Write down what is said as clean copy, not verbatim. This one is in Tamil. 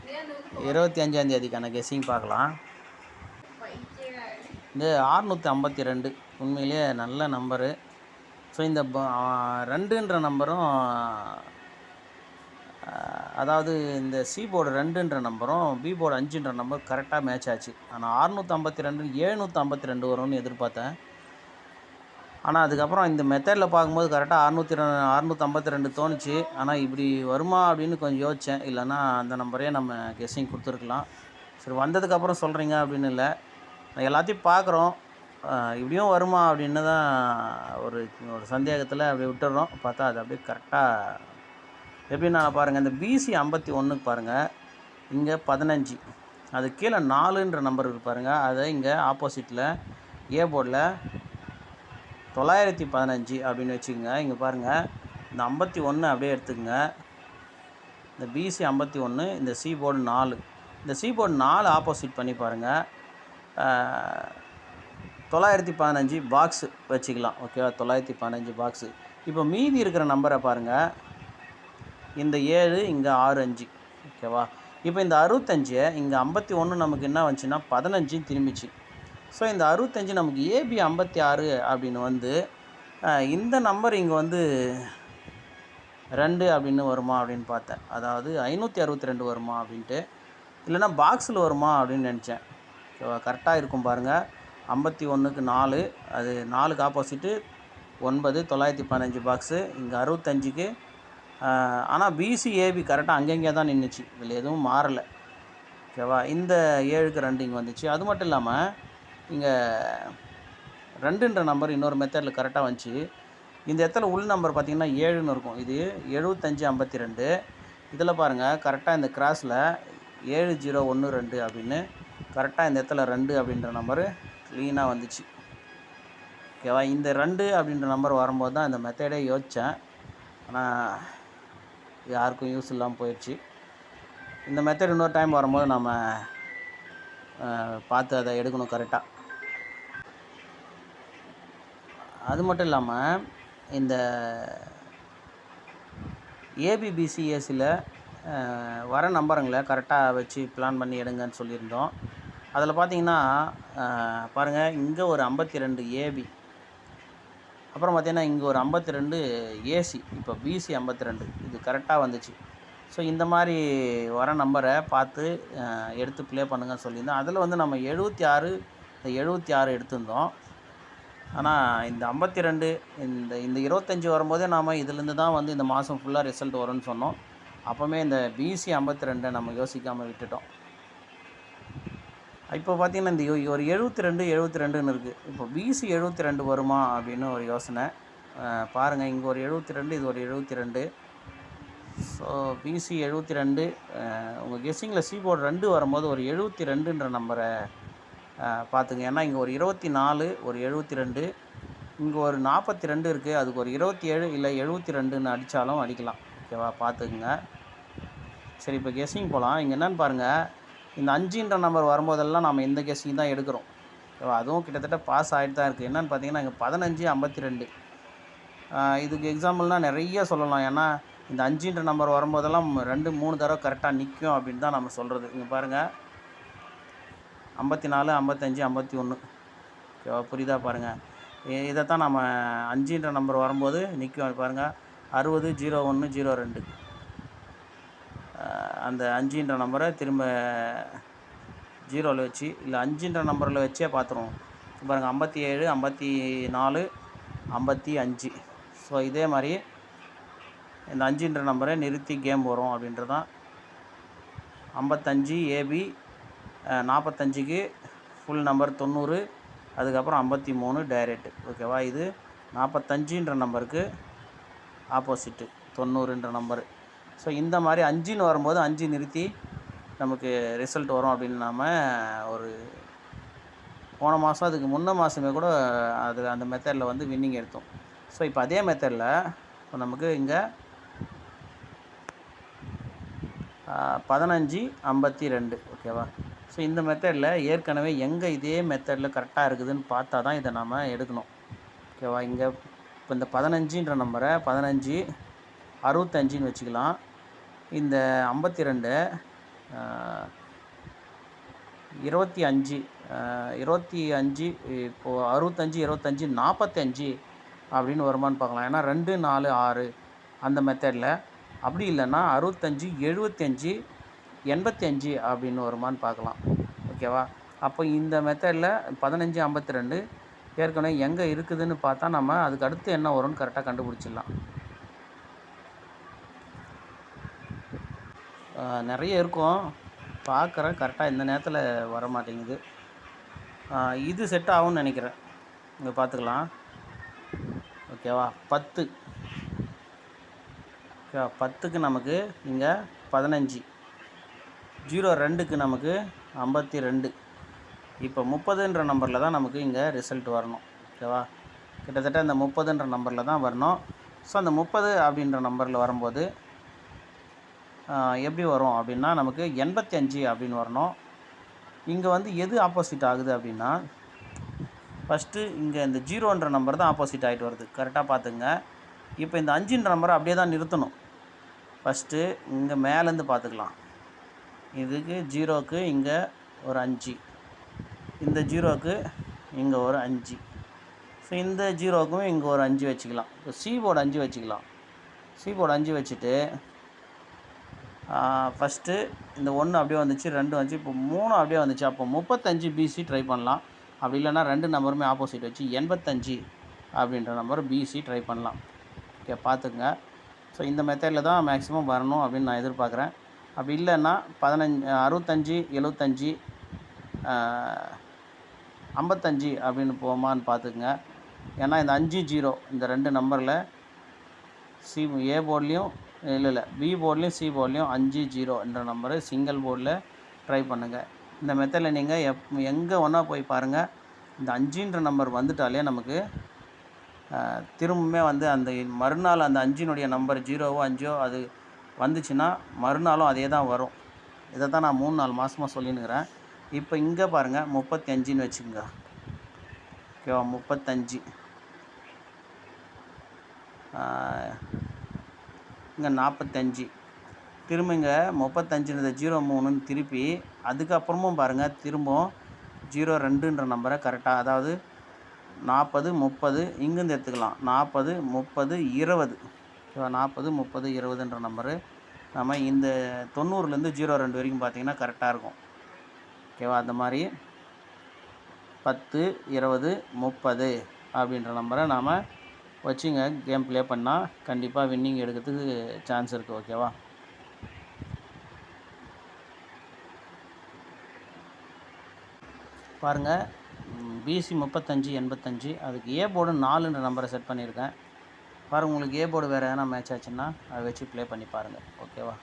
25ஆம் கெஸ்ஸிங் பார்க்கலாம். இந்த 652 உண்மையிலேயே நல்ல நம்பரு. ஸோ இந்த 2ன்ற நம்பரும், அதாவது இந்த சி போர்டு 2ன்ற நம்பரும் பி போர்டு 5ன்ற நம்பர் கரெக்டாக மேட்ச் ஆச்சு. ஆனால் 652 752 வரும்னு எதிர்பார்த்தேன். ஆனால் அதுக்கப்புறம் இந்த மெத்தடில் பார்க்கும்போது கரெக்டாக 652 தோணுச்சு. ஆனால் இப்படி வருமா அப்படின்னு கொஞ்சம் யோசித்தேன். இல்லைன்னா அந்த நம்பரே நம்ம கெஸ்ஸிங் கொடுத்துருக்கலாம். சரி, வந்ததுக்கப்புறம் சொல்கிறீங்க அப்படின்னு இல்லை, எல்லாத்தையும் பார்க்குறோம். இப்படியும் வருமா அப்படின்னு தான் ஒரு சந்தேகத்தில் அப்படியே விட்டுடுறோம். பார்த்தா அது அப்படியே கரெக்டாக எப்படின்னா பாருங்கள், இந்த பிசி 51க்கு பாருங்கள், இங்கே 15, அது கீழே 4ன்ற நம்பர் இருக்குது பாருங்கள். அதை இங்கே ஆப்போசிட்டில் ஏ போர்டில் 915 அப்படின்னு வச்சுக்கோங்க. இங்கே பாருங்கள், இந்த 51 அப்படியே எடுத்துக்கோங்க. இந்த பிசி 51, இந்த சி போர்டு 4, இந்த சி போர்டு 4 ஆப்போசிட் பண்ணி பாருங்கள். 915 பாக்ஸு வச்சுக்கலாம். ஓகேவா, 915 பாக்ஸு. இப்போ மீதி இருக்கிற நம்பரை பாருங்கள், இந்த 7, இங்கே 6 5. ஓகேவா, இப்போ இந்த 65 இங்கே 51 நமக்கு என்ன வந்துச்சுன்னா 15 திரும்பிச்சு. ஸோ இந்த 65 நமக்கு ஏபி 56 அப்படின்னு வந்து இந்த நம்பர் இங்கே வந்து 2 அப்படின்னு வருமா அப்படின்னு பார்த்தேன். அதாவது 562 வருமா அப்படின்ட்டு, இல்லைனா பாக்ஸில் வருமா அப்படின்னு நினச்சேன். ஓகேவா, கரெக்டாக இருக்கும் பாருங்கள். 51க்கு 4, அது 4க்கு ஆப்போசிட்டு 9, 915 பாக்ஸு. இங்கே 65க்கு, ஆனால் பிசி ஏபி கரெக்டாக அங்கங்கே தான் நின்றுச்சு, இதில் எதுவும் மாறலை. ஓகேவா, இந்த 7க்கு 2 இங்கே வந்துச்சு. அது மட்டும் இல்லாமல் இங்கே 2ன்ற நம்பர் இன்னொரு மெத்தடில் கரெக்டாக வந்துச்சு. இந்த இடத்துல உள் நம்பர் பார்த்திங்கன்னா 7ன்னு இருக்கும். இது 7552. இதில் பாருங்கள், கரெக்டாக இந்த கிராஸில் 7012 அப்படின்னு கரெக்டாக இந்த இடத்துல 2 அப்படின்ற நம்பரு க்ளீனாக வந்துச்சு. ஓகேவா, இந்த 2 அப்படின்ற நம்பர் வரும்போது தான் இந்த மெத்தடே யோசித்தேன். ஆனால் யாருக்கும் யூஸ் இல்லாமல் போயிடுச்சு. இந்த மெத்தட் இன்னொரு டைம் வரும்போது நம்ம பார்த்து அதை எடுக்கணும் கரெக்டாக. அது மட்டும் இல்லாமல் இந்த ஏபிபிசிஎஸ்சியில் வர நம்பருங்களை கரெக்டாக வச்சு பிளான் பண்ணி எடுங்கன்னு சொல்லியிருந்தோம். அதில் பார்த்தீங்கன்னா பாருங்கள், இங்கே ஒரு 52 ஏபி, அப்புறம் பார்த்திங்கன்னா இங்கே ஒரு 52 ஏசி, இப்போ பிசி 52, இது கரெக்டாக வந்துச்சு. ஸோ இந்த மாதிரி வர நம்பரை பார்த்து எடுத்து ப்ளே பண்ணுங்கன்னு சொல்லியிருந்தோம். அதில் வந்து நம்ம 76 எடுத்திருந்தோம். ஆனால் இந்த 52 இந்த 25 வரும்போதே நாம் இதிலேருந்து தான் வந்து இந்த மாதம் ஃபுல்லாக ரிசல்ட் வரும்னு சொன்னோம். அப்போவுமே இந்த பிசி 52 நம்ம யோசிக்காமல் விட்டுட்டோம். இப்போ பார்த்திங்கன்னா இந்த ஒரு 72 இருக்குது. இப்போ பிசி 72 வருமா அப்படின்னு ஒரு யோசனை. பாருங்கள், இங்கே ஒரு 72, இது ஒரு 72. ஸோ பிசி 72, உங்கள் கெஸ்ஸிங்கில் சி போர்டு 2 வரும்போது ஒரு 72ன்ற நம்பரை பார்த்துங்க. ஏன்னா இங்கே ஒரு 24, ஒரு 72, இங்கே ஒரு 42 இருக்குது. அதுக்கு ஒரு 27 இல்லை 72ன்னு அடித்தாலும் அடிக்கலாம். ஓகேவா, பார்த்துக்குங்க. சரி, இப்போ கெஸ்ஸிங் போகலாம். இங்கே என்னென்னு பாருங்கள், இந்த 5ன்ற நம்பர் வரும்போதெல்லாம் நம்ம இந்த கெஸ்ஸிங் தான் எடுக்கிறோம். ஓகேவா, அதுவும் கிட்டத்தட்ட பாஸ் ஆகிட்டு தான் இருக்குது. என்னென்னு பார்த்தீங்கன்னா இங்கே 1552. இதுக்கு எக்ஸாம்பிள்னால் நிறைய சொல்லலாம். ஏன்னா இந்த 5ன்ற நம்பர் வரும்போதெல்லாம் 2 3 தடவை கரெக்டாக நிற்கும் அப்படின்னு தான் நம்ம சொல்கிறது. இங்கே பாருங்கள், 54 55 51. ஓகேவா, புரியுதா பாருங்கள். இதைத்தான் நம்ம 5ன்ற நம்பர் வரும்போது நிற்கும் பாருங்கள். 60 01 02, அந்த 5ன்ற நம்பரை திரும்ப 0வில் வச்சு, இல்லை 5ன்ற நம்பரில் வச்சே பார்த்துருவோம். பாருங்கள், 57 54 55. ஸோ இதே மாதிரி இந்த 5ன்ற நம்பரை நிறுத்தி கேம் வரும் அப்படின்றதான். 55 ஏபி, 45க்கு ஃபுல் நம்பர் 90, அதுக்கப்புறம் 53 டைரெக்ட். ஓகேவா, இது 45ன்ற நம்பருக்கு ஆப்போசிட்டு 90ன்ற நம்பரு. ஸோ இந்த மாதிரி 5ன்னு வரும்போது 5 நிறுத்தி நமக்கு ரிசல்ட் வரும் அப்படின்னு நாம் ஒரு போன மாதம், அதுக்கு முன்ன மாதமே கூட அதில் அந்த மெத்தடில் வந்து வின்னிங் எடுத்தோம். ஸோ இப்போ அதே மெத்தடில் இப்போ நமக்கு இங்கே 1552. ஓகேவா, ஸோ இந்த மெத்தடில் ஏற்கனவே எங்கே இதே மெத்தடில் கரெக்டாக இருக்குதுன்னு பார்த்தா தான் இதை நாம் எடுக்கணும். ஓகேவா, இங்கே இப்போ இந்த 15ன்ற நம்பரை 15 65ன்னு வச்சுக்கலாம். இந்த 52 25 25 இப்போது 65 25 45 அப்படின்னு வருமானு பார்க்கலாம். ஏன்னா 2 4 6 அந்த மெத்தடில். அப்படி இல்லைன்னா 65 75 85 அப்படின்னு வருமானு பார்க்கலாம். ஓகேவா? அப்போ இந்த மெத்தடில் 15 52 ஏற்கனவே எங்கே இருக்குதுன்னு பார்த்தா நம்ம அதுக்கு அடுத்து என்ன வரும்னு கரெக்டாக கண்டுபிடிச்சிடலாம். நிறைய இருக்கும், பார்க்குறேன், கரெக்டாக இந்த நேரத்தில் வர மாட்டேங்குது. இது செட் ஆகும்னு நினைக்கிறேன். இங்கே பார்த்துக்கலாம். ஓகேவா? 10. ஓகேவா? 10க்கு நமக்கு இங்கே 15, 02க்கு நமக்கு 52. இப்போ 30ன்ற நம்பரில் தான் நமக்கு இங்கே ரிசல்ட் வரணும். ஓகேவா? கிட்டத்தட்ட இந்த 30ன்ற நம்பரில் தான் வரணும். ஸோ அந்த 30 அப்படின்ற நம்பரில் வரும்போது எப்படி வரும் அப்படின்னா நமக்கு 85 அப்படின்னு வரணும். இங்கே வந்து எது ஆப்போசிட் ஆகுது அப்படின்னா ஃபஸ்ட்டு இங்கே இந்த 0ன்ற நம்பர் தான் ஆப்போசிட் ஆகிட்டு வருது. கரெக்டாக பார்த்துங்க. இப்போ இந்த 5ன்ற நம்பரை அப்படியே தான் நிறுத்தணும். ஃபஸ்ட்டு இங்கே மேலேருந்து பார்த்துக்கலாம். இதுக்கு 0க்கு இங்கே ஒரு 5, இந்த 0க்கு இங்கே ஒரு 5, ஸோ இந்த 0க்கும் இங்கே ஒரு 5 வச்சுக்கலாம். இப்போ சி போர்டு 5 வச்சுக்கலாம். சி போர்டு 5 வச்சுட்டு ஃபஸ்ட்டு இந்த 1 அப்படியே வந்துச்சு, 2 வந்துச்சு, இப்போ 3 அப்படியே வந்துச்சு. அப்போ 35 பிசி ட்ரை பண்ணலாம். அப்படி இல்லைன்னா 2 நம்பருமே ஆப்போசிட் வச்சு 85 அப்படின்ற நம்பர் பிசி ட்ரை பண்ணலாம். ஓகே, பார்த்துக்குங்க. ஸோ இந்த மெத்தடில் தான் மேக்ஸிமம் வரணும் அப்படின்னு நான் எதிர்பார்க்குறேன். அப்படி இல்லைன்னா 65 75 55 அப்படின்னு போமான்னு பார்த்துக்குங்க. ஏன்னா இந்த 5 0 இந்த 2 நம்பரில் சி ஏ போர்ட்லேயும் இல்லை பி போர்ட்லேயும் சி போர்ட்லேயும் 5 0 என்ற நம்பரு சிங்கிள் போர்டில் ட்ரை பண்ணுங்கள். இந்த மெத்தடில் நீங்கள் எங்கே ஒன்றா போய் பாருங்கள். இந்த 5ன்ற நம்பர் வந்துட்டாலே நமக்கு திரும்பவுமே வந்து அந்த மறுநாள் அந்த 5னுடைய நம்பர் 0வோ 5ஓ அது வந்துச்சுன்னா மறுநாளும் அதே தான் வரும். இதை தான் நான் 3-4 மாதமாக சொல்லினுக்கிறேன். இப்போ இங்கே பாருங்கள் 35ன்னு வச்சுக்கோங்க. ஓகேவா? 35 இங்கே 45, திரும்ப இங்கே 35 03ன்னு திருப்பி அதுக்கப்புறமும் பாருங்கள் திரும்பவும் 02ன்ற நம்பரை கரெக்டாக, அதாவது 40 30 இங்கேருந்து எடுத்துக்கலாம். 40 30 20. ஓகேவா? 40 30 20ன்ற நம்பரு நம்ம இந்த 90லேருந்து 02 வரைக்கும் பார்த்திங்கன்னா கரெக்டாக இருக்கும். ஓகேவா? அந்த மாதிரி 10 20 30 அப்படின்ற நம்பரை நாம் வச்சுங்க கேம் ப்ளே பண்ணால் கண்டிப்பாக வின்னிங் எடுக்கிறதுக்கு சான்ஸ் இருக்குது. ஓகேவா? பாருங்கள், பிசி 35 85, அதுக்கு ஏ போர்டு 4ன்ற நம்பரை செட் பண்ணியிருக்கேன். பாருங்கள், உங்களுக்கு ஏ போர்டு வேறு எதனா மேட்ச் ஆச்சுன்னா அதை வச்சு ப்ளே பண்ணி பாருங்கள். ஓகேவா?